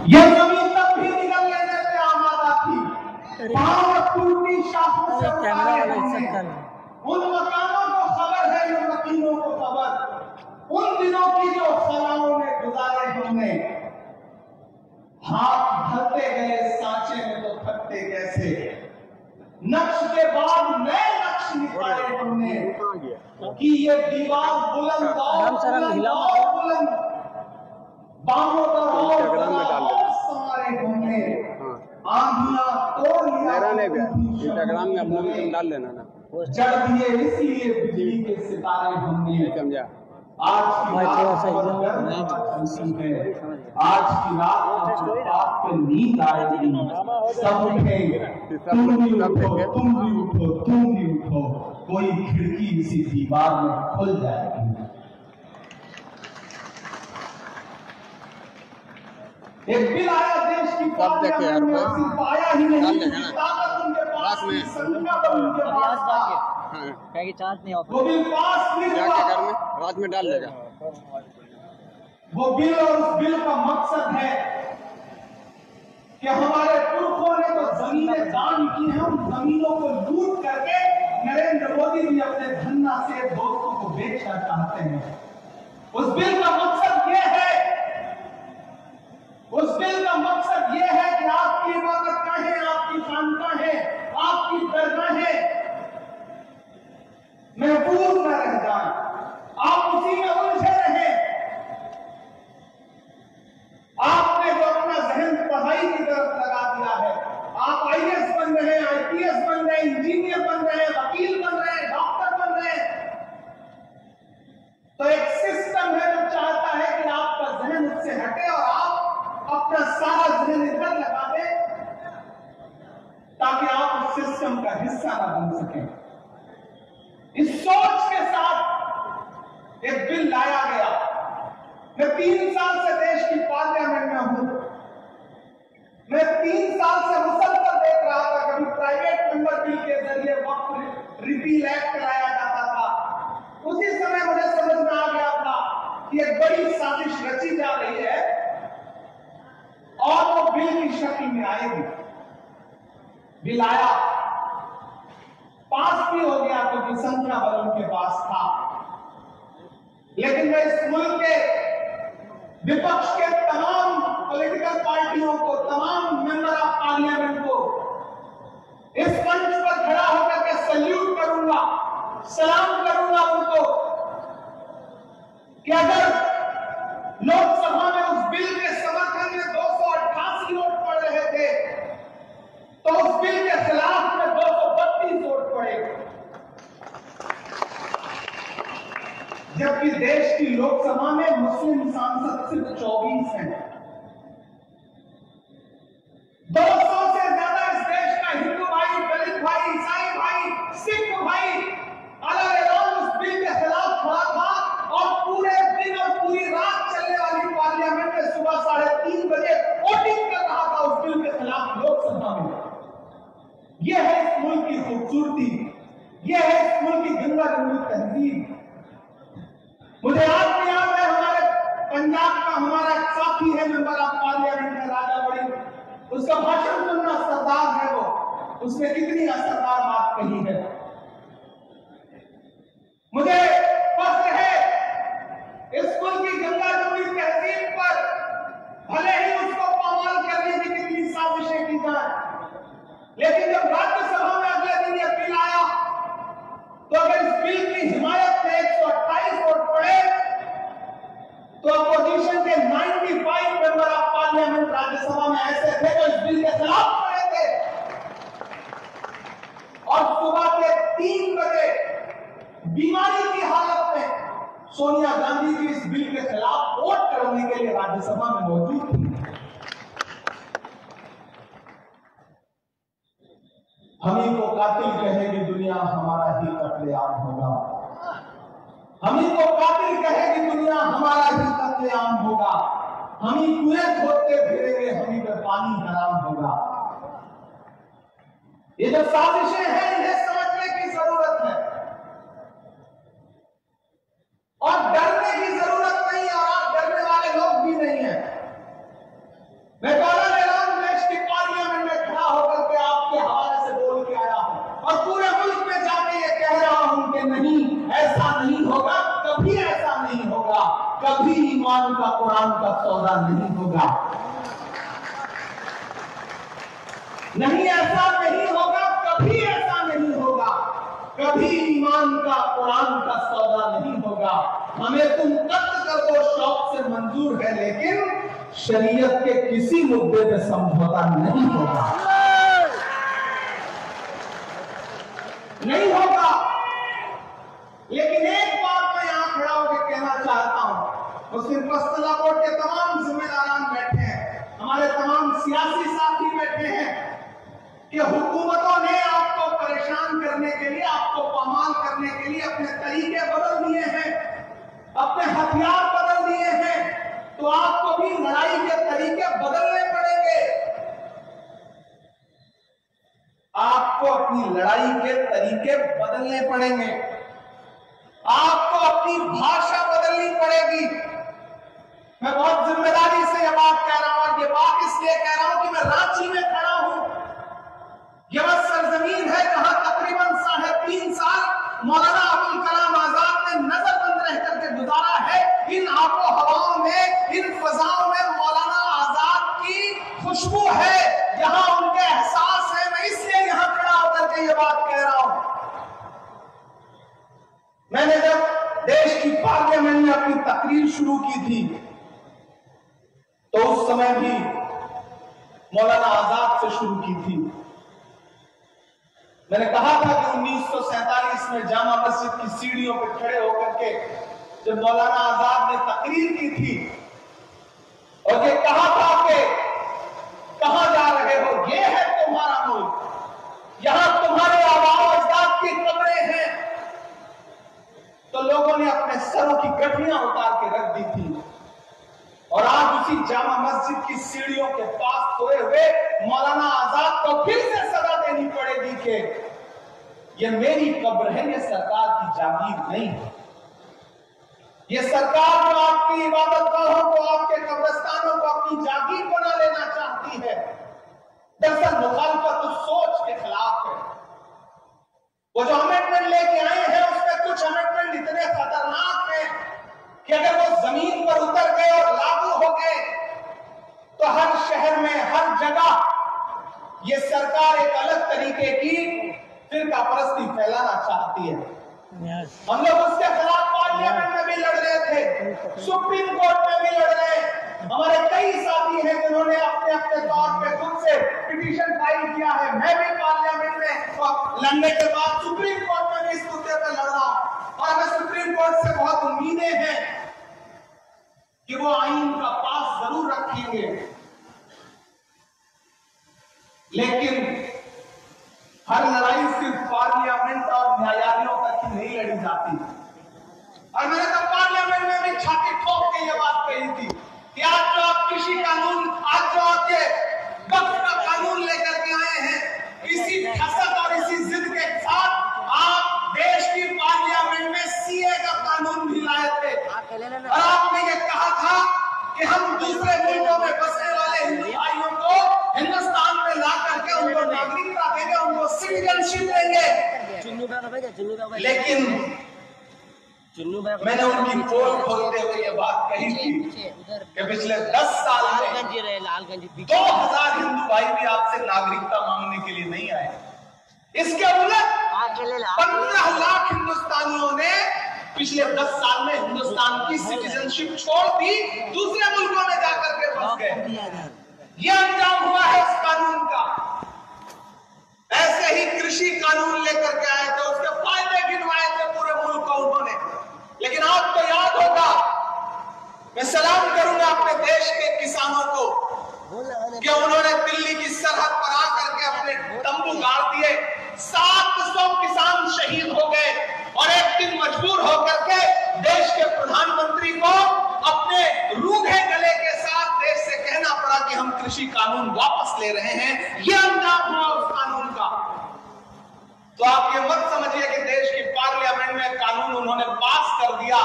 ये जमीन तब भी निकल लेने पे आमादा थी। पांव टूटी शाखों से उतारे हमने। उन मकानों को खबर है, उन मकीनों को खबर, उन दिनों की जो खलाओं में गुजारे हमने। हाथ भरते गए सांचे में तो थकते कैसे, नक्श के बाद नए नक्श निकाले हमने कि ये दीवार बुलंद और बुलंद, बाहों पर और सवारे हमने। आंधियां तोड़ इंस्टाग्राम में अपना भी डाल लेना ना, जड़ दिए इसलिए बिजली के सितारे हमने। समझा। आज की रात पे नींद आएगी, सब उठेंगे, तुम भी उठो, तुम भी उठो, तुम भी उठो, कोई खिड़की इसी दीवार में खुल जाएगी। एक बिल आया देश की पार्लियामेंट में, सिर्फ आया ही नहीं, ताकत उनके पास थी, संख्या पर उनके पास था। चार्ज नहीं वो बिल पास नहीं हुआ, रात में डाल देगा। वो बिल और उस बिल का मकसद है कि हमारे पुरखों ने तो जमीनें दान की हैं, उन जमीनों को लूट करके नरेंद्र मोदी भी अपने धन्ना से दोस्तों को बेचना चाहते हैं। उस बिल का मकसद ये है, उस बिल का मकसद ये है कि आपकी इबादतगाहें, आपकी खानकाहें, आपकी दरगाहें महफूज न रह जाए, आप उसी में उलझे रहे। आपने जो अपना जहन पढ़ाई की तरफ लगा दिया है, आप आईएएस बन रहे हैं, आईपीएस बन रहे हैं, इंजीनियर बन रहे हैं, वकील बन रहे हैं, डॉक्टर बन रहे हैं, तो एक सिस्टम है जो चाहता है कि आपका जहन उससे हटे और आप अपना सारा जहन इधर लगा दें ताकि आप उस सिस्टम का हिस्सा ना बन सकें। इस सोच के साथ एक बिल लाया गया। मैं 3 साल से देश की पार्लियामेंट में हूं, मैं 3 साल से मुसलसल देख रहा था, कभी प्राइवेट मेंबर बिल के जरिए वक्फ रिपील एक्ट कराया जाता था। उसी समय मुझे समझ में आ गया था कि एक बड़ी साजिश रची जा रही है और वो बिल की शक्ल में आएगी। बिल आया, पास भी हो गया क्योंकि संख्या बल उनके पास था, लेकिन मैं इस मुल्क के विपक्ष के तमाम पॉलिटिकल पार्टियों को, तमाम मेंबर ऑफ पार्लियामेंट को इस मंच पर खड़ा होकर के सल्यूट करूंगा, सलाम करूंगा उनको कि अगर लोकसभा में उस बिल के समर्थन में 288 वोट पड़ रहे थे तो उस बिल के खिलाफ में 232 वोट पड़े, जबकि देश की लोकसभा में मुस्लिम सांसद सिर्फ 24 हैं। 200 से ज्यादा इस देश का हिंदू भाई, दलित भाई, ईसाई भाई, सिख भाई अलग-अलग उस बिल के खिलाफ खड़ा था और पूरे दिन और पूरी रात चलने वाली पार्लियामेंट में सुबह 3:30 बजे वोटिंग कर रहा था उस बिल के खिलाफ लोकसभा में। यह है इस मुल्क की खूबसूरती, यह है इस मुल्क की गंगा जमुनी तहजीब। मुझे आज भी याद है, हमारे पंजाब का हमारा एक साथी है मेंबर ऑफ पार्लियामेंट है, राजा बड़ी, उसका भाषण सुनना सरदार है, वो उसने कितनी असरदार बात कही है। मुझे फख्र है इस मुल्क की गंगा जमुनी तहजीब पर, भले ही उसको पामाल करने की कितनी साजिशें की जाए, लेकिन जब राज्यसभा में अगले दिन यह बिल आया तो अगर इस बिल की हिमायत में 128 वोट पड़े तो अपोजिशन के 95 मेंबर ऑफ पार्लियामेंट राज्यसभा में ऐसे थे जो इस बिल के खिलाफ खड़े थे। और सुबह के 3 बजे बीमारी की हालत में सोनिया गांधी जी इस बिल के खिलाफ वोट करने के लिए राज्यसभा में मौजूद थी। हमी को कातिल कहेगी दुनिया, हमारा ही कत्लेआम होगा। हमी को कातिल कहेगी दुनिया, हमारा ही कत्लेआम होगा। हमी कुएं खोदते फिरेंगे, हमी पे पानी हराम होगा। ये जो साजिशें हैं इन्हें समझने की जरूरत है और डरने की जरूरत नहीं, और आप डरने वाले लोग भी नहीं है। मैं सौदा नहीं होगा। नहीं, ऐसा नहीं होगा, कभी ऐसा नहीं होगा। कभी ईमान का, कुरान का सौदा नहीं होगा। हमें तुम कत्ल कर दो शौक से मंजूर है, लेकिन शरीयत के किसी मुद्दे पे समझौता नहीं होगा, नहीं होगा। लेकिन एक बात मैं यहां खड़ा होकर कहना चाहता हूं, मुस्लिम पर्सनल कोर्ट के तमाम जिम्मेदारान बैठे हैं, हमारे तमाम सियासी साथी बैठे हैं, कि हुकूमतों ने आपको परेशान करने के लिए, आपको पामाल करने के लिए अपने तरीके बदल दिए हैं, अपने हथियार बदल दिए हैं, तो आपको भी लड़ाई के तरीके बदलने पड़ेंगे। आपको अपनी लड़ाई के तरीके बदलने पड़ेंगे, आपको अपनी भाषा बदलनी पड़ेगी। मैं बहुत जिम्मेदारी से यह बात कह रहा हूं, और ये बात इसलिए कह रहा हूं कि मैं रांची में खड़ा हूं। यह वह सरजमीन है जहां तकरीबन 3.5 साल मौलाना अबुल कलाम आजाद ने नजरबंद रह करके गुजारा है। इन आबो हवाओं में, इन फजाओं में मौलाना आजाद की खुशबू है, यहां उनके एहसास है। मैं इसलिए यहां खड़ा होकर के यह बात कह रहा हूं। मैंने जब देश की पार्लियामेंट में अपनी तकरीर शुरू की थी, तो उस समय भी मौलाना आजाद से शुरू की थी। मैंने कहा था कि 1947 में जामा मस्जिद की सीढ़ियों पर खड़े होकर के जब मौलाना आजाद ने तकरीर की थी और ये कहा था कि कहां जा रहे हो, ये है तुम्हारा मुल्क, यहां तुम्हारे आबाओ अजदाद की कब्रें हैं, तो लोगों ने अपने सरों की गठरियां उतार के रख दी थी। और आज उसी जामा मस्जिद की सीढ़ियों के पास सोए हुए मौलाना आजाद को फिर से सजा देनी पड़ेगी कि यह मेरी कब्र है, यह सरकार की जागीर नहीं है। यह सरकार जो आपकी इबादत गाहों को, आपके कब्रिस्तानों को अपनी जागीर बना लेना चाहती है, दरअसल मुखालफत उस सोच के खिलाफ है। वो जो अमेंडमेंट लेके आए हैं, उसमें कुछ अमेंडमेंट इतने खतरनाक हैं कि अगर वो जमीन पर उतर गए और लागू हो गए तो हर शहर में, हर जगह ये सरकार एक अलग तरीके की फिरका परस्ती फैलाना चाहती है। हम लोग उसके खिलाफ पार्लियामेंट में भी लड़ रहे थे, सुप्रीम कोर्ट में भी लड़ रहे हैं। हमारे कई साथी हैं जिन्होंने अपने अपने तौर पे खुद से पिटीशन फाइल किया है। मैं भी पार्लियामेंट में लड़ने के बाद सुप्रीम कोर्ट में भी इस मुद्दे पर लड़ रहा हूं, और हमें सुप्रीम कोर्ट से बहुत उम्मीदें हैं कि वो आइन का पास जरूर रखेंगे, लेकिन हर लड़ाई सिर्फ पार्लियामेंट और न्यायालयों तक ही नहीं लड़ी जाती। और मैंने तो पार्लियामेंट में भी छाती ठोक के ये बात कही थी कि आज जो आप कृषि कानून, आज जो आप ये वक्फ का कानून लेकर के आए हैं, इसी खसक और इसी जिद के साथ आप देश की पार्लियामेंट में सीए का कानून भी लाए थे, और आपने ये कहा था कि हम दूसरे मुल्कों में बसने वाले हिंदू भाइयों को हिंदुस्तान में ला करके उनको नागरिकता देंगे, उनको सिटीजनशिप देंगे। लेकिन मैंने उनकी पोल खोलते हुए ये बात कही थी कि पिछले 10 साल में 2000 हिंदू भाई भी आपसे नागरिकता मांगने के लिए नहीं आए। इसके उलट 15 लाख हिंदुस्तानियों ने पिछले 10 साल में हिंदुस्तान की सिटीजनशिप छोड़ दी, दूसरे मुल्कों में जाकर के बस गए। यह अंजाम हुआ है इस कानून का। ऐसे ही कृषि कानून लेकर के आए थे, उसके फायदे गिनवाए थे पूरे मुल्क को उन्होंने। लेकिन आपको याद होगा, मैं सलाम करूंगा अपने देश के किसानों को कि उन्होंने दिल्ली की सरहद पर आकर के अपने तंबू गाड़ दिए। 700 किसान शहीद हो गए, और एक दिन मजबूर होकर के देश के प्रधानमंत्री को अपने रूखे गले के साथ देश से कहना पड़ा कि हम कृषि कानून वापस ले रहे हैं। यह अंजाम हुआ उस कानून का। तो आप ये मत समझिए कि देश की पार्लियामेंट में कानून उन्होंने पास कर दिया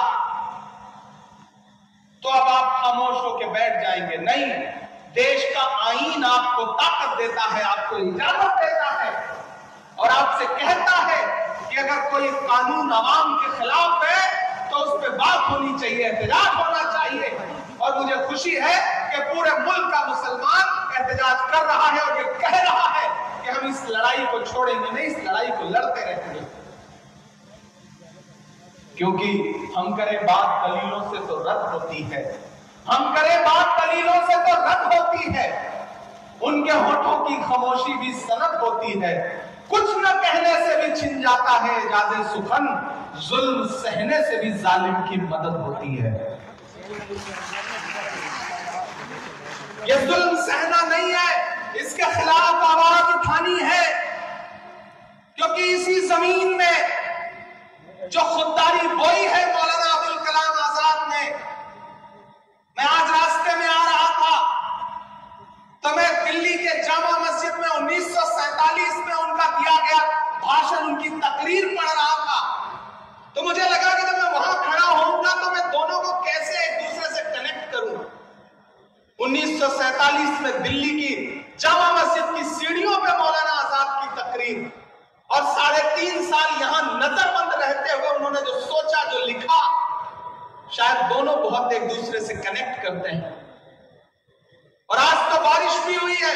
तो अब आप खामोश होकर बैठ जाएंगे। नहीं, देश का आईन आपको ताकत देता है, आपको इजाजत देता है, और आपसे कहता है कि अगर कोई कानून अवाम के खिलाफ है तो उस पर बात होनी चाहिए, एहतजाज होना चाहिए। और मुझे खुशी है कि पूरे मुल्क का मुसलमान एहतजाज कर रहा है और ये कह रहा है कि हम इस लड़ाई को छोड़ेंगे नहीं, इस लड़ाई को लड़ते रहेंगे। क्योंकि हम करें बात दलीलों से तो रद्द होती है, हम करें बात दलीलों से तो रद्द होती है, उनके होठों की खामोशी भी सनद होती है। कुछ न कहने से भी छिन जाता है इजाज़े सुखन, जुल्म सहने से भी जालिम की मदद होती है। ये जुल्म सहना नहीं है, इसके खिलाफ आवाज उठानी है, क्योंकि इसी जमीन में जो खुददारी बोई है मौलाना अबुल कलाम आजाद ने। मैं आज रास्ते में आ रहा था तो मैं दिल्ली के जामा मस्जिद में 1947 में उनका दिया गया भाषण, उनकी तकरीर पढ़ रहा था, तो मुझे लगा कि जब मैं वहां खड़ा होऊंगा तो मैं दोनों को कैसे एक दूसरे से कनेक्ट करूं। 1947 में दिल्ली की जामा मस्जिद की सीढ़ियों पे मौलाना आजाद की तकरीर, और 3.5 साल यहां नजरबंद रहते हुए उन्होंने जो सोचा, जो लिखा, शायद दोनों बहुत एक दूसरे से कनेक्ट करते हैं। और आज तो बारिश भी हुई है।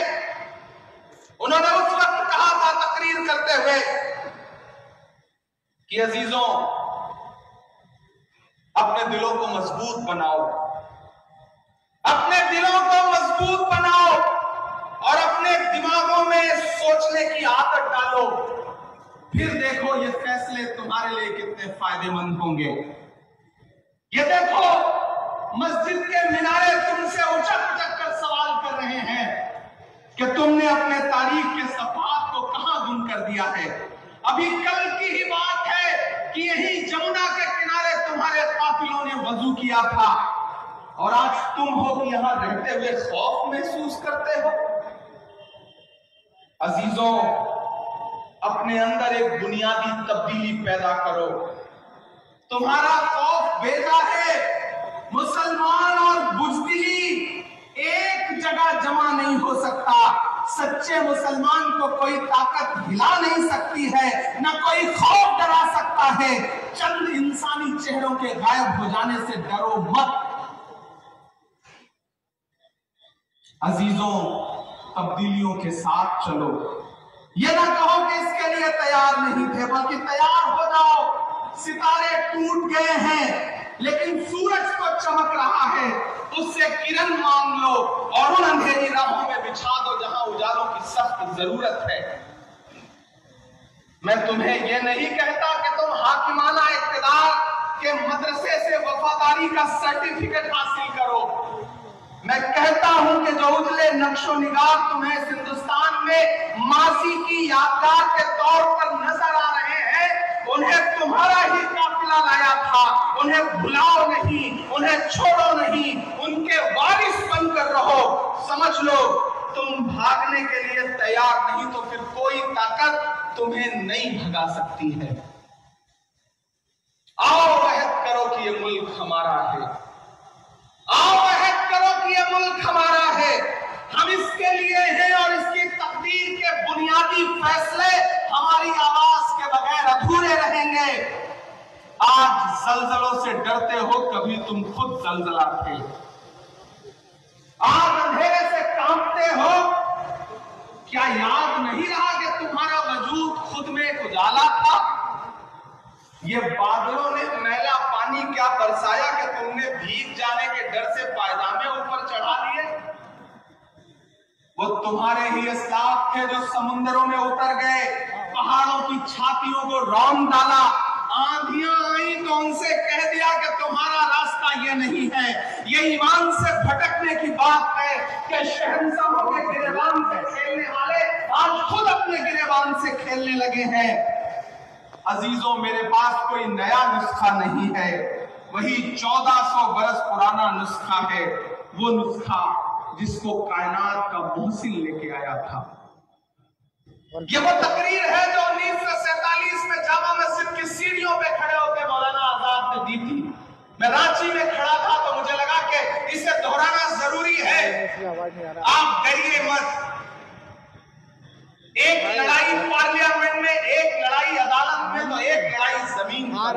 उन्होंने उस वक्त कहा था तकरीर करते हुए कि अजीजों, अपने दिलों को मजबूत बनाओ, अपने दिलों को मजबूत बनाओ और अपने दिमागों में सोचने की आदत डालो, फिर देखो ये फैसले तुम्हारे लिए कितने फायदेमंद होंगे। ये देखो मस्जिद के मीनारे तुमसे उचक उचक कर सवाल कर रहे हैं कि तुमने अपने तारीख के सफात को कहां गुम कर दिया है। अभी कल की ही बात है कि यही जमुना के किनारे तुम्हारे काफिलों ने वजू किया था, और आज तुम हो कि यहां रहते हुए खौफ महसूस करते हो। अजीजों, अपने अंदर एक बुनियादी तब्दीली पैदा करो। तुम्हारा खौफ बेटा है। मुसलमान और बुज़दिली एक जगह जमा नहीं हो सकता। सच्चे मुसलमान को कोई ताकत हिला नहीं सकती है, ना कोई खौफ डरा सकता है। चंद इंसानी चेहरों के गायब हो जाने से डरो मत। अजीजों, तब्दीलियों के साथ चलो। ये ना कहो कि इसके लिए तैयार नहीं थे, बल्कि तैयार हो जाओ। सितारे टूट गए हैं, लेकिन सूरज तो चमक रहा है, उससे किरण मांग लो और उन अंधेरी राहों में बिछा दो जहां उजालों की सख्त जरूरत है। मैं तुम्हें यह नहीं कहता कि तुम हाकिमाना इक़्तिदार के मदरसे से वफादारी का सर्टिफिकेट हासिल करो। मैं कहता हूं कि जो उजले नक्शो निगार तुम्हें इस हिंदुस्तान में माजी की यादगार के तौर पर नजर आ रहे हैं, उन्हें तुम्हारा ही काफिला लाया था। उन्हें भुलाओ नहीं, उन्हें छोड़ो नहीं, उनके वारिस बनकर रहो। समझ लो, तुम भागने के लिए तैयार नहीं तो फिर कोई ताकत तुम्हें नहीं भगा सकती है। आओ अहद करो कि ये मुल्क हमारा है। आओ अहद करो कि ये मुल्क हमारा है। हम इसके लिए हैं और इसकी तकदीर के बुनियादी फैसले हमारी आवाज के बगैर अधूरे रहेंगे। आज जलजलों से डरते हो, कभी तुम खुद जलजला थे। आज अंधेरे से कांपते हो, क्या याद नहीं रहा कि तुम्हारा वजूद खुद में एक उजाला था? ये बादलों ने मैला पानी क्या बरसाया कि तुमने भीग जाने के डर से पायदामे ऊपर चढ़ा लिए? वो तुम्हारे ही अस्लाफ थे जो समुद्रों में उतर गए, पहाड़ों की छातियों को रौंद डाला, आंधियां आई तो उनसे कह दिया कि तुम्हारा रास्ता ये नहीं है। ये ईमान से भटकने की बात है कि शहंशाहों के गिरेबान से खेलने वाले आज खुद अपने गिरेबान से खेलने लगे हैं। अजीजों, मेरे पास कोई नया नुस्खा नहीं है, वही 1400 बरस पुराना नुस्खा है, वो नुस्खा जिसको कायनात का मोहसिन लेके आया था। ये वो तकरीर है जो 1947 में जामा मस्जिद की सीढ़ियों पे खड़े होकर मौलाना आजाद ने दी थी। मैं रांची में खड़ा था तो मुझे लगा कि इसे दोहराना जरूरी है। आप डरिए मत। एक लड़ाई पार्लियामेंट में, एक लड़ाई अदालत में, तो एक लड़ाई जमीन पर।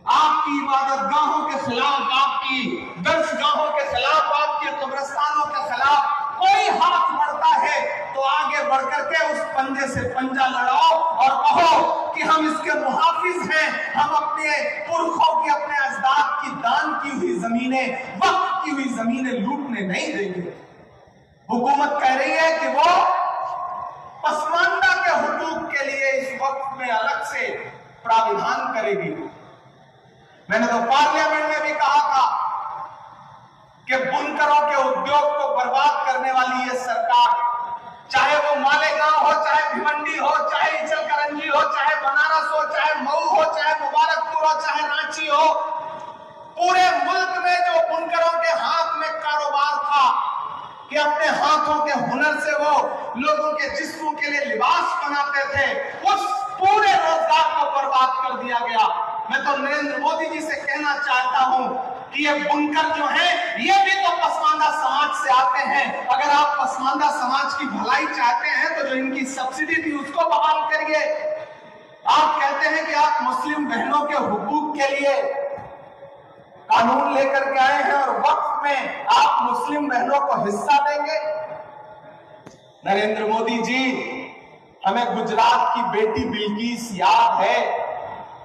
आपकी इबादतगाहों के खिलाफ, आपकी दर्शगाहों के खिलाफ, आपके कब्रिस्तानों के खिलाफ कोई हाथ बढ़ता है तो आगे बढ़कर के उस पंजे से पंजा लड़ाओ और कहो कि हम इसके मुहाफिज हैं, हम अपने पुरखों की, अपने अजदाद की दान की हुई जमीनें, वक्फ की हुई जमीनें लूटने नहीं देंगे। हुकूमत कह रही है कि वो पसमानदा के हुकूक के लिए इस वक्त में अलग से प्राविधान करेगी। मैंने तो पार्लियामेंट में भी कहा था कि बुनकरों के उद्योग को बर्बाद करने वाली ये सरकार, चाहे वो मालेगांव हो, चाहे भिवंडी हो, चाहे इचलकरंजी हो, चाहे बनारस हो, चाहे मऊ हो, चाहे मुबारकपुर हो, चाहे रांची हो, पूरे मुल्क में जो बुनकरों के हाथ में कारोबार था कि अपने हाथों के हुनर से वो लोगों के जिस्मों के लिए लिबास बनाते थे, उस पूरे रोजगार को बर्बाद कर दिया गया। मैं तो नरेंद्र मोदी जी से कहना चाहता हूं कि ये बुनकर जो हैं, ये भी तो पसमानदा समाज से आते हैं। अगर आप पसमानदा समाज की भलाई चाहते हैं तो जो इनकी सब्सिडी थी उसको बहाल करिए। आप कहते हैं कि आप मुस्लिम बहनों के हुकूक के लिए कानून लेकर के आए हैं और वक्फ में आप मुस्लिम बहनों को हिस्सा देंगे। नरेंद्र मोदी जी, हमें गुजरात की बेटी बिल्किस याद है,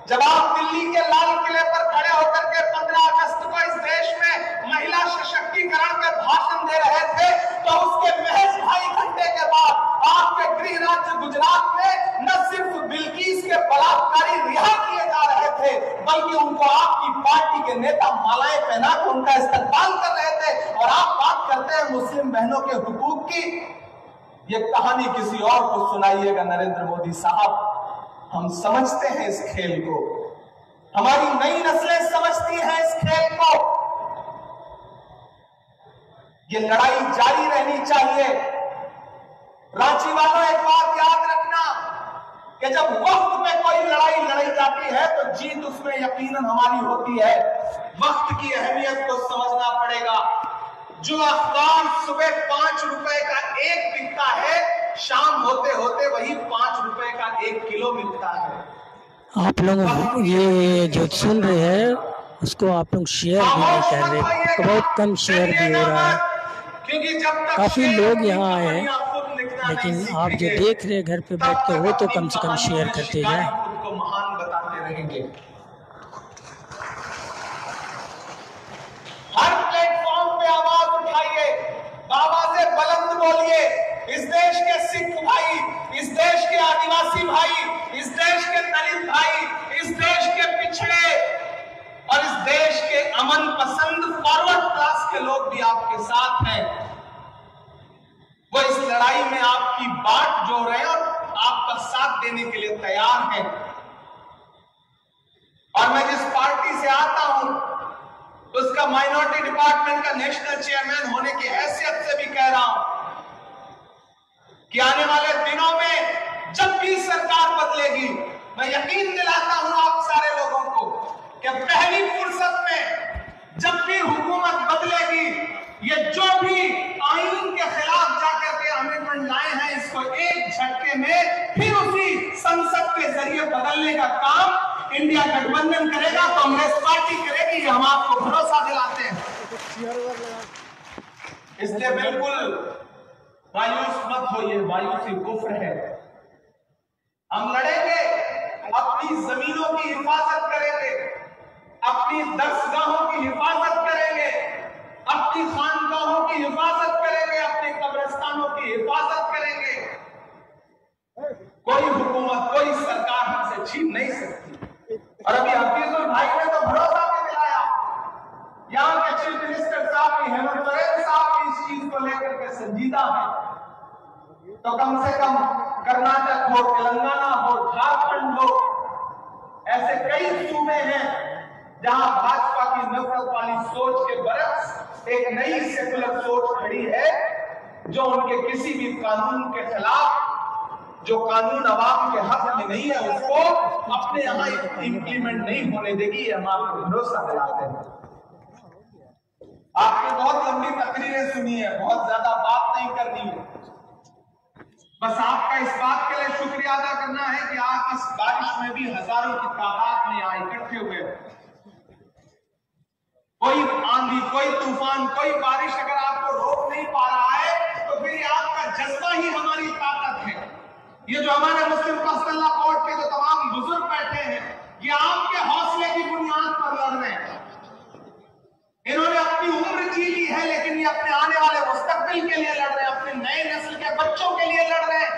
जब आप दिल्ली के लाल किले पर खड़े होकर के 15 अगस्त को इस देश में महिला सशक्तिकरण पे भाषण दे रहे थे, तो उसके महज 2.5 घंटे के बाद आपके गृह राज्य गुजरात में न सिर्फ बिल्किस के बलात्कारी रिहा किए जा रहे थे, बल्कि उनको आपकी पार्टी के नेता मालाएं पहना कर उनका इस्तकबाल कर रहे थे। और आप बात करते हैं मुस्लिम बहनों के हुकूक की। ये कहानी किसी और को सुनाइएगा नरेंद्र मोदी साहब। हम समझते हैं इस खेल को, हमारी नई नस्लें समझती हैं इस खेल को। ये लड़ाई जारी रहनी चाहिए। रांची वालों, एक बात याद रखना कि जब वक्त में कोई लड़ाई लड़ी जाती है तो जीत उसमें यकीनन हमारी होती है। वक्त की अहमियत को समझना पड़ेगा। जो अखबार सुबह 5 रुपए का एक बिकता है, शाम होते होते वही 5 रुपए का 1 किलो मिलता है। आप लोग ये जो सुन रहे हैं उसको आप लोग शेयर भी नहीं कर रहे, तो बहुत कम शेयर भी हो रहा है। काफी लोग यहाँ आए हैं, लेकिन आप जो देख रहे हैं घर पे बैठ के, वो तो कम से कम शेयर करते जाएं। उनको महान बताते रहेंगे। हर प्लेटफॉर्म पे आवाज उठाइए, बाबा से बुलंद बोलिए। इस देश के सिख भाई, इस देश के आदिवासी भाई, इस देश के दलित भाई, इस देश के पिछड़े और इस देश के अमन पसंद फॉरवर्ड क्लास के लोग भी आपके साथ हैं। वो इस लड़ाई में आपकी बाट जोड़ रहे हैं और आपका साथ देने के लिए तैयार हैं। और मैं जिस पार्टी से आता हूं उसका माइनॉरिटी डिपार्टमेंट का नेशनल चेयरमैन होने की हैसियत से भी कह रहा हूं कि आने वाले दिनों में जब भी सरकार बदलेगी, मैं यकीन दिलाता हूं आप सारे लोगों को कि पहली फुर्सत में जब भी हुकूमत बदलेगी, ये जो भी आईन के खिलाफ जाकर के अमेंडमेंट लाए हैं, इसको एक झटके में फिर उसी संसद के जरिए बदलने का काम इंडिया गठबंधन करेगा, कांग्रेस पार्टी करेगी। हम आपको भरोसा दिलाते हैं। इसलिए बिल्कुल मायूस मत होइए, मायूसी कुफ्र है। हम लड़ेंगे, अपनी जमीनों की हिफाजत करेंगे, अपनी दरसगाहों की हिफाजत करेंगे, अपनी खानगाहों की हिफाजत करेंगे, अपने कब्रिस्तानों की हिफाजत करेंगे। कोई हुकूमत, कोई सरकार हमसे छीन नहीं सकती। और अभी हफीजुल भाई ने तो भरोसा भी दिलाया, यहाँ के चीफ मिनिस्टर साहब की, हेमंत सोरेन साहब की इस चीज को लेकर के संजीदा है। तो कम से कम कर्नाटक हो, तेलंगाना हो, झारखंड हो, ऐसे कई सूबे हैं जहां भाजपा की नफरत वाली सोच के बरक्स एक नई सेकुलर सोच खड़ी है, जो उनके किसी भी कानून के खिलाफ, जो कानून अवाम के हक में नहीं है, उसको अपने यहाँ इंप्लीमेंट नहीं होने देगी। हम आपको भरोसा दिलाते हैं। आपने बहुत लंबी तकरीरें सुनी है, बहुत ज्यादा बात नहीं करनी है। बस आपका इस बात के लिए शुक्रिया अदा करना है कि आप इस बारिश में भी हजारों की तादाद में यहाँ इकट्ठे हुए। कोई आंधी, कोई तूफान, कोई बारिश अगर आपको रोक नहीं पा रहा है तो फिर ये आपका जज्बा ही हमारी ताकत है। ये जो हमारे मुस्लिम पर्सनल लॉ कोर्ट के जो तमाम बुजुर्ग बैठे हैं, ये आपके हौसले की बुनियाद पर लड़ रहे हैं। इन्होंने अपनी उम्र जी ली है, लेकिन ये अपने आने वाले मुस्तकबिल के लिए लड़ रहे हैं, अपने नए नस्ल के बच्चों के लिए लड़ रहे हैं।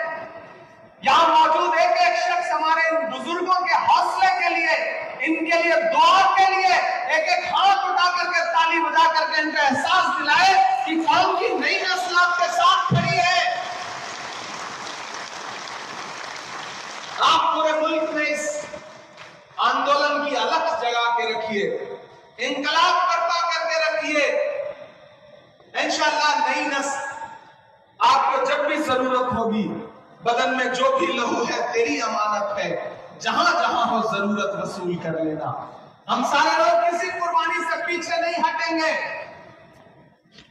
यहां मौजूद एक एक शख्स हमारे इन बुजुर्गों के हौसले के लिए, इनके लिए दुआ के लिए एक एक हाथ उठा करके ताली बजा करके इनका एहसास दिलाए कि कौम की नई नस्ल आपके साथ खड़ी है। आप पूरे मुल्क में इस आंदोलन की अलग जगह के रखिए, इंकलाब करता करके रखिए। इंशाअल्लाह नई नस्ल आपको जब भी जरूरत होगी, बदन में जो भी लहू है तेरी अमानत है, जहां जहां हो जरूरत वसूल कर लेना। हम सारे लोग किसी कुर्बानी से पीछे नहीं हटेंगे।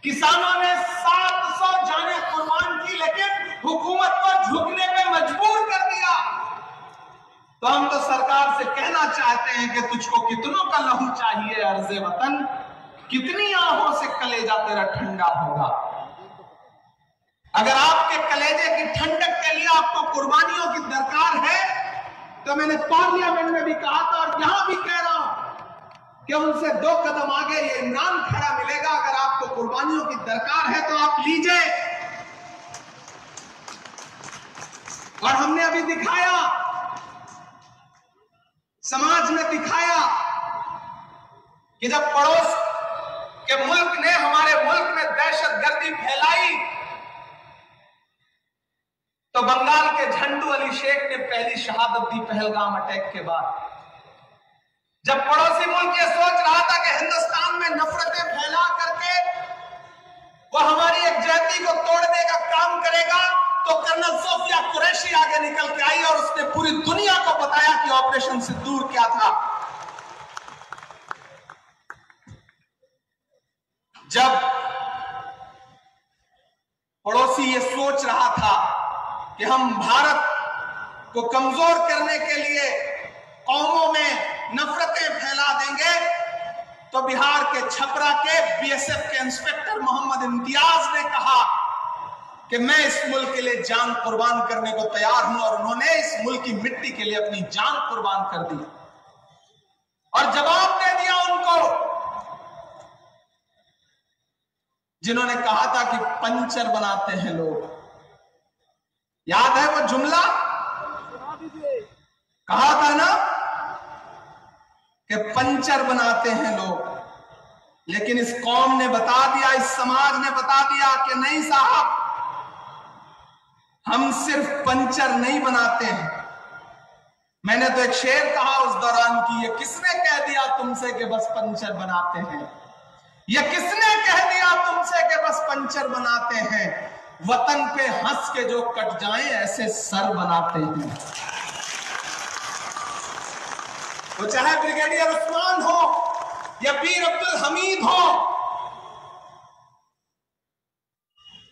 किसानों ने 700 जाने कुर्बान की, लेकिन हुकूमत को झुकने पे मजबूर कर दिया। तो हम तो सरकार से कहना चाहते हैं कि तुझको कितनों का लहू चाहिए अर्ज़े वतन, कितनी आहों से कलेजा तेरा ठंडा होगा। अगर आपके कलेजे की ठंडक के लिए आपको कुर्बानियों की दरकार है, तो मैंने पार्लियामेंट में भी कहा था और यहां भी कह रहा हूं कि उनसे 2 कदम आगे ये इमरान खड़ा मिलेगा। अगर आपको कुर्बानियों की दरकार है तो आप लीजिए। और हमने अभी दिखाया, समाज में दिखाया कि जब पड़ोस के मुल्क ने हमारे मुल्क में दहशतगर्दी फैलाई, तो बंगाल के झंडू अली शेख ने पहली शहादत दी पहलगाम अटैक के बाद। जब पड़ोसी मुल्क ये सोच रहा था कि हिंदुस्तान में नफरतें फैला करके वो हमारी एकजुटता को तोड़ने का काम करेगा, तो कर्नल सोफिया कुरैशी आगे निकल के आई और उसने पूरी दुनिया को बताया कि ऑपरेशन सिंदूर क्या था। जब पड़ोसी ये सोच रहा था कि हम भारत को कमजोर करने के लिए कौमों में नफरतें फैला देंगे, तो बिहार के छपरा के बीएसएफ के इंस्पेक्टर मोहम्मद इम्तियाज ने कहा कि मैं इस मुल्क के लिए जान कुर्बान करने को तैयार हूं, और उन्होंने इस मुल्क की मिट्टी के लिए अपनी जान कुर्बान कर दी। और जवाब दे दिया उनको जिन्होंने कहा था कि पंचर बनाते हैं लोग। याद है वो जुमला? कहा था ना कि पंचर बनाते हैं लोग। लेकिन इस कौम ने बता दिया, इस समाज ने बता दिया कि नहीं साहब, हम सिर्फ पंचर नहीं बनाते हैं। मैंने तो एक शेर कहा उस दौरान कि ये किसने कह दिया तुमसे कि बस पंचर बनाते हैं? ये किसने कह दिया तुमसे कि बस पंचर बनाते हैं? वतन पे हंस के जो कट जाएं ऐसे सर बनाते हैं। वो चाहे ब्रिगेडियर उस्मान हो या वीर अब्दुल हमीद हो,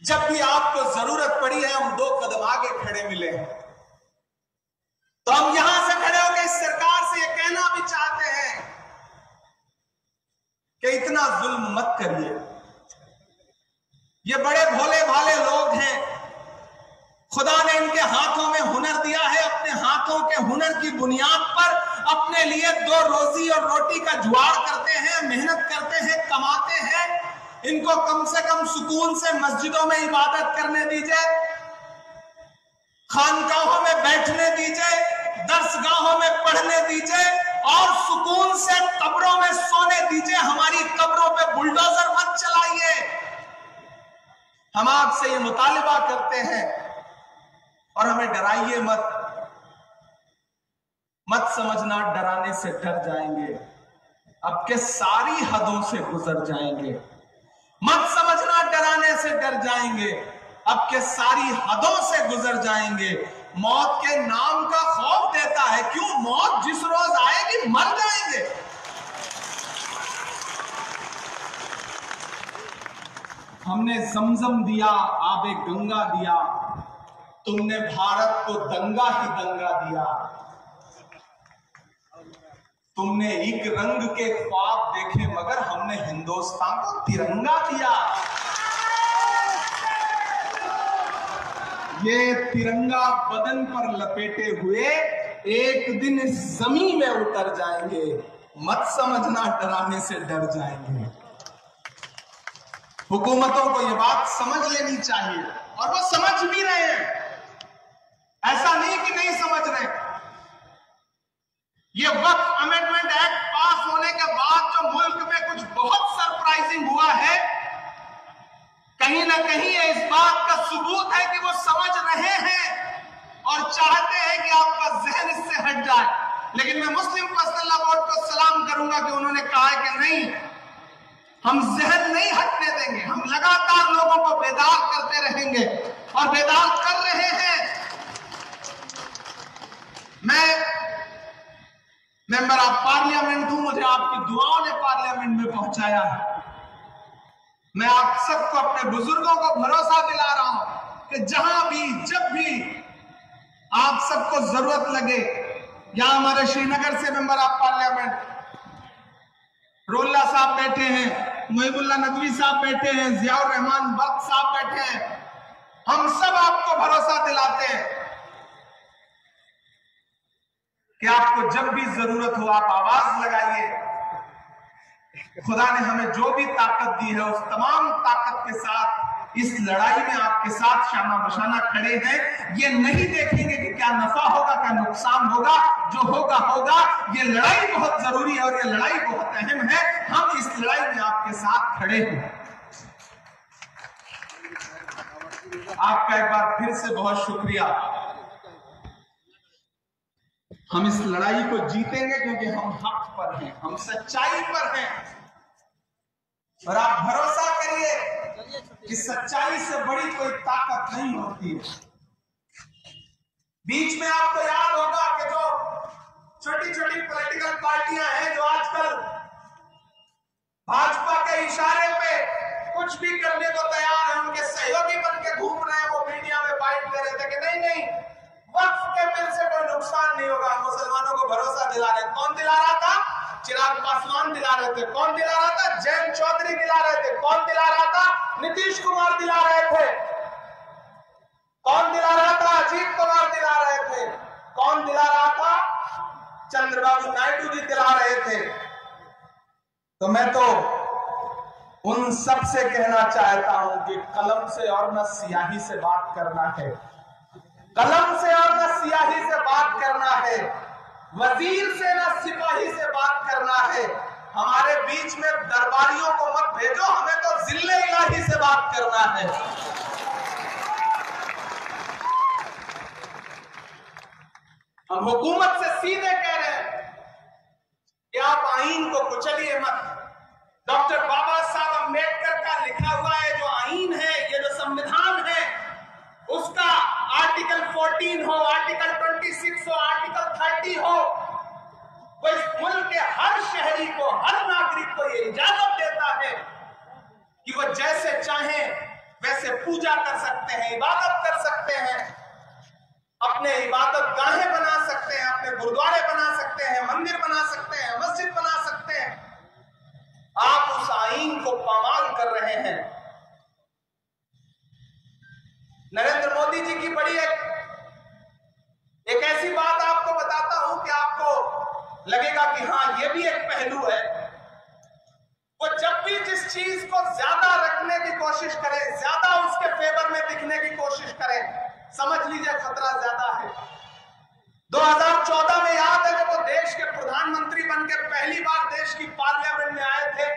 जब भी आपको जरूरत पड़ी है हम 2 कदम आगे खड़े मिले। तो हम यहां से खड़े होकर इस सरकार से ये कहना भी चाहते हैं कि इतना जुल्म मत करिए। ये बड़े भोले भाले लोग हैं, खुदा ने इनके हाथों में हुनर दिया है। अपने हाथों के हुनर की बुनियाद पर अपने लिए 2 रोजी और रोटी का जुगाड़ करते हैं, मेहनत करते हैं, कमाते हैं। इनको कम से कम सुकून से मस्जिदों में इबादत करने दीजिए, खानकाहों में बैठने दीजिए, दर्सगाहों में पढ़ने दीजिए और सुकून से कब्रों में सोने दीजिए। हमारी कब्रों पे बुलडोजर मत चलाइए। हम आपसे ये मुतालिबा करते हैं और हमें डराइए मत। मत समझना डराने से डर जाएंगे, अब के सारी हदों से गुजर जाएंगे। मत समझना डराने से डर जाएंगे, अब के सारी हदों से गुजर जाएंगे। मौत के नाम का खौफ देता है क्यों? मौत जिस रोज आएगी मर जाएंगे। हमने जमजम दिया, आबे गंगा दिया, तुमने भारत को दंगा ही दंगा दिया। तुमने एक रंग के ख्वाब देखे मगर हमने हिंदुस्तान को तिरंगा दिया। ये तिरंगा बदन पर लपेटे हुए एक दिन इस जमीन में उतर जाएंगे, मत समझना डराने से डर जाएंगे। हुकूमतों को यह बात समझ लेनी चाहिए और वो समझ भी रहे हैं, ऐसा नहीं कि नहीं समझ रहे। ये वक्फ अमेंडमेंट एक्ट पास होने के बाद जो मुल्क में कुछ बहुत सरप्राइजिंग हुआ है, कहीं ना कहीं इस बात का सबूत है कि वो समझ रहे हैं और चाहते हैं कि आपका जहन इससे हट जाए। लेकिन मैं मुस्लिम पर्सनल लॉ बोर्ड को सलाम करूंगा कि उन्होंने कहा है कि नहीं, हम जहन नहीं हटने देंगे, हम लगातार लोगों को बेदार करते रहेंगे और बेदार कर रहे हैं। मैं मेंबर ऑफ पार्लियामेंट हूं, मुझे आपकी दुआओं ने पार्लियामेंट में पहुंचाया है। मैं आप सबको, अपने बुजुर्गों को भरोसा दिला रहा हूं कि जहां भी जब भी आप सबको जरूरत लगे, यहां हमारे श्रीनगर से मेंबर ऑफ पार्लियामेंट रोल्ला साहब बैठे हैं, मुहिबुल्लाह नदवी साहब बैठे हैं, जियाउर रहमान बख्श साहब बैठे हैं, हम सब आपको भरोसा दिलाते हैं कि आपको जब भी जरूरत हो आप आवाज लगाइए। खुदा ने हमें जो भी ताकत दी है उस तमाम ताकत के साथ इस लड़ाई में आपके साथ शाना बशाना खड़े हैं। ये नहीं देखेंगे कि क्या नफा होगा क्या नुकसान होगा, जो होगा होगा। ये लड़ाई बहुत जरूरी है और ये लड़ाई बहुत अहम है। हम इस लड़ाई में आपके साथ खड़े हैं। आपका एक बार फिर से बहुत शुक्रिया। हम इस लड़ाई को जीतेंगे क्योंकि हम हक पर हैं, हम सच्चाई पर हैं और आप भरोसा करिए कि सच्चाई से बड़ी कोई ताकत नहीं होती है। बीच में आपको याद होगा कि जो छोटी छोटी पॉलिटिकल पार्टियां हैं जो आजकल भाजपा के इशारे पे कुछ भी करने को तैयार है, उनके सहयोगी बन के घूम रहे हैं, वो मीडिया में बाइट दे रहे थे कि नहीं नहीं वक्फ के बिल से कोई नुकसान नहीं होगा, मुसलमानों को भरोसा दिला रहे। कौन दिला रहा था? चिराग पासवान दिला रहे थे। कौन दिला रहा था? जयंत चौधरी दिला रहे थे। कौन दिला रहा था? नीतीश कुमार दिला रहे थे। कौन दिला रहा था? अजीत कुमार दिला रहे थे। कौन दिला रहा था? चंद्रबाबू नायडू जी दिला रहे थे। तो मैं तो उन सब से कहना चाहता हूं कि कलम से और न स्याही से बात करना है, कलम से और न स्याही से बात करना है, वजीर से न सिपाही से बात करना है। हमारे बीच में दरबारियों को मत भेजो, हमें तो जिल्ले इलाही से बात करना है। हम हुकूमत से सीधे कह रहे हैं कि आप आईन को कुचलिए मत। डॉक्टर बाबा साहब अम्बेडकर का लिखा हुआ है जो आईन है, ये जो संविधान है, उसका आर्टिकल 14 हो, आर्टिकल 26 हो, आर्टिकल 30 हो, वो इस मुल्क के हर शहरी को, हर नागरिक को ये इजाजत देता है कि वो जैसे चाहें वैसे पूजा कर सकते हैं, इबादत कर सकते हैं, अपने इबादत गाहें बना सकते हैं, अपने गुरुद्वारे बना सकते हैं, मंदिर बना सकते हैं, मस्जिद बना सकते हैं। आप उस आईन को पामाल कर रहे हैं। नरेंद्र मोदी जी की बड़ी एक ऐसी बात आपको बताता हूं कि आपको लगेगा कि हाँ ये भी एक पहलू है। वो जब भी जिस चीज को ज्यादा रखने की कोशिश करें, ज्यादा उसके फेवर में दिखने की कोशिश करें, समझ लीजिए खतरा ज्यादा है। 2014 में याद है जब वो देश के प्रधानमंत्री बनकर पहली बार देश की पार्लियामेंट में आए थे,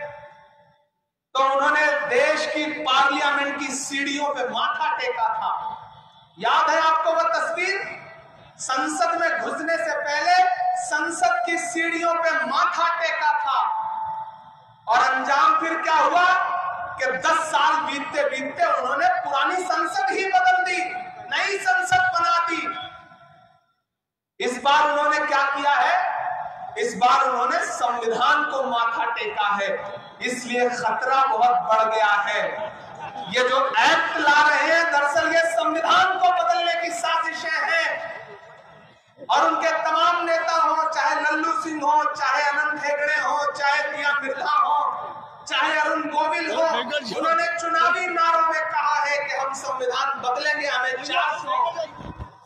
तो उन्होंने देश की पार्लियामेंट की सीढ़ियों पे माथा टेका था। याद है आपको वो तस्वीर? संसद में घुसने से पहले संसद की सीढ़ियों पे माथा टेका था और अंजाम फिर क्या हुआ कि 10 साल बीतते बीतते उन्होंने पुरानी संसद ही बदल दी, नई संसद बना दी। इस बार उन्होंने क्या किया है? इस बार उन्होंने संविधान को माथा टेका है, इसलिए खतरा बहुत बढ़ गया है। ये जो एक्ट ला रहे हैं दरअसल ये संविधान को बदलने की साजिशें हैं और उनके तमाम नेता हो, चाहे लल्लू सिंह हो, चाहे अनंत हेगड़े हो, चाहे दिया बिरला हो, चाहे अरुण गोविल हो, उन्होंने चुनावी नारों में कहा है कि हम संविधान बदलेंगे, हमें 400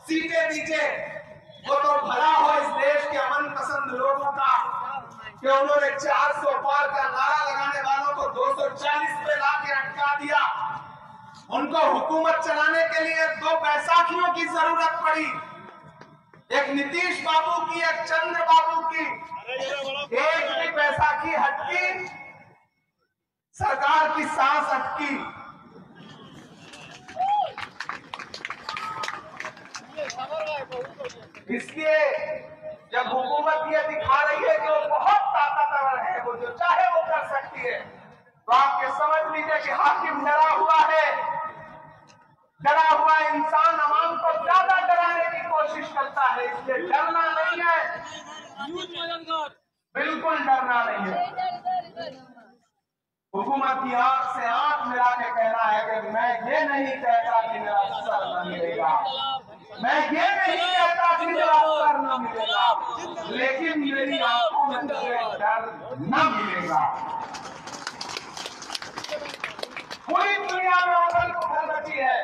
सीटें दीजिए। वो तो भला हो इस देश के अमन पसंद लोगों का कि उन्होंने 400 पार का नारा लगाने वालों को 240 पे लाके अटका दिया। उनको हुकूमत चलाने के लिए 2 बैसाखियों की जरूरत पड़ी, एक नीतीश बाबू की, एक चंद्र बाबू की। एक भी बैसाखी हटकी, सरकार की सांस अटकी। इसलिए जब हुकूमत ये दिखा रही है कि वो बहुत ताकतवर है, वो जो चाहे वो कर सकती है, तो आप ये समझ लीजिए कि हाकिम डरा हुआ है। डरा हुआ इंसान आवाम को ज्यादा डराने की कोशिश करता है, इसलिए डरना नहीं है, बिल्कुल डरना नहीं है। हुकूमत की आंख से आंख मिला के कहना है कि मैं ये नहीं कहता कि मेरा सर न मिलेगा, मैं ये नहीं कहता कि मेरा सर न मिलेगा, लेकिन मेरी आंखों में मुझे डर न मिलेगा। पूरी दुनिया में उथल पुथल मची है,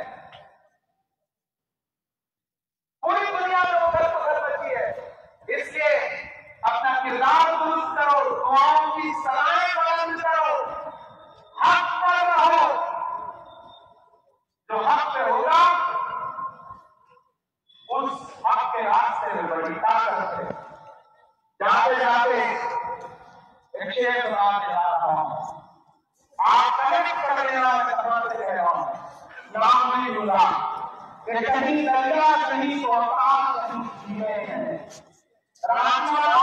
पूरी दुनिया में उथल पुथल मची है, इसलिए अपना किरदार दुरुस्त करो, दुआओं की सलाहें बुलंद करो, हक पर रहो। जो हक पे होगा उस हक के रास्ते में बड़ी ताकत है। जाते जाते एक शेर सुना के आ रहा हूं, आप कनेक्ट कर लेना, मैं समाज से कह रहा हूं, नाम नहीं लूंगा कि कहीं दरिया कहीं तो आकाश कहीं जीवे हैं। राजवाड़ा